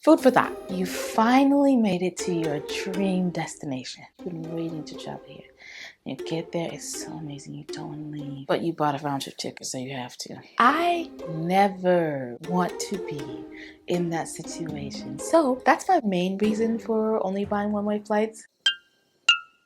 Food for thought. You finally made it to your dream destination. You've been waiting to travel here. You get there, it's so amazing, you don't want to leave. But you bought a round trip ticket, so you have to. I never want to be in that situation. So that's my main reason for only buying one-way flights.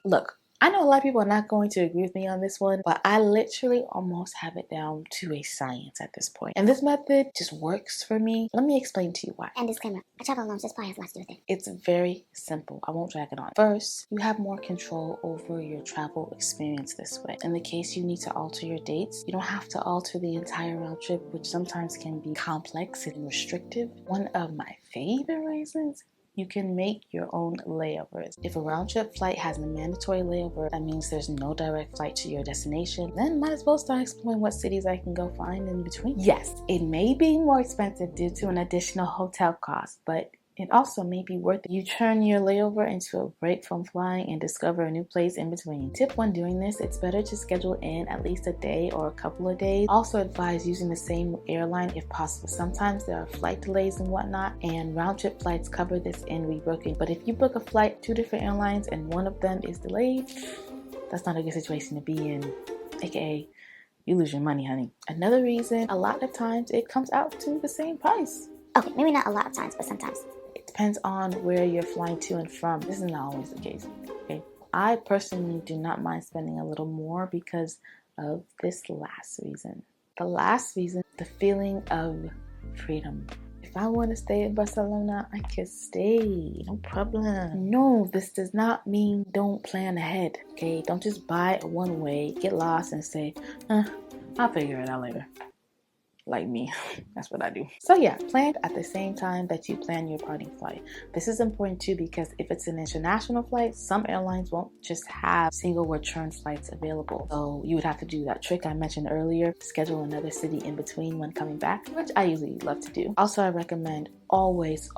Look, I know a lot of people are not going to agree with me on this one, but I literally almost have it down to a science at this point. And this method just works for me. Let me explain to you why. And disclaimer, I travel alone, so this probably has a lot to do with it. It's very simple. I won't drag it on. First, you have more control over your travel experience this way. In the case you need to alter your dates, you don't have to alter the entire round trip, which sometimes can be complex and restrictive. One of my favorite reasons, you can make your own layovers. If a round trip flight has a mandatory layover, that means there's no direct flight to your destination, then might as well start exploring what cities I can go find in between. Yes, it may be more expensive due to an additional hotel cost, but it also may be worth it. You turn your layover into a break from flying and discover a new place in between. Tip when doing this, it's better to schedule in at least a day or a couple of days. Also advise using the same airline if possible. Sometimes there are flight delays and whatnot, and round trip flights cover this in rebooking. But if you book a flight, 2 different airlines, and one of them is delayed, that's not a good situation to be in, aka you lose your money, honey. Another reason, a lot of times it comes out to the same price. Okay, maybe not a lot of times, but sometimes. It depends on where you're flying to and from. This is not always the case. Okay, I personally do not mind spending a little more because of this last reason. The last reason, the feeling of freedom. If I want to stay in Barcelona, I can stay, no problem. No, this does not mean don't plan ahead, okay? Don't just buy a one-way, get lost, and say, I'll figure it out later. Like me, that's what I do. So yeah, plan at the same time that you plan your parting flight. This is important too because if it's an international flight, some airlines won't just have single return flights available. So you would have to do that trick I mentioned earlier, schedule another city in between when coming back, which I usually love to do. Also, I recommend always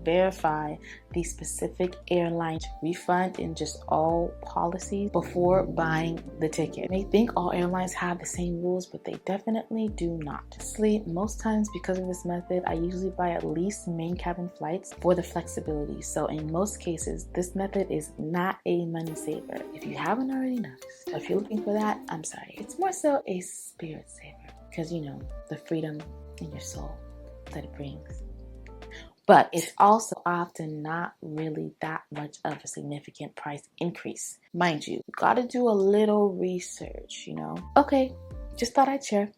verify the specific airline refund in just all policies before buying the ticket. You may think all airlines have the same rules, but they definitely do not. Honestly, most times because of this method, I usually buy at least main cabin flights for the flexibility. So in most cases, this method is not a money saver. If you haven't already noticed, so if you're looking for that, I'm sorry. It's more so a spirit saver because you know, the freedom in your soul that it brings. But it's also often not really that much of a significant price increase. Mind you, you gotta do a little research, you know? Okay, just thought I'd share.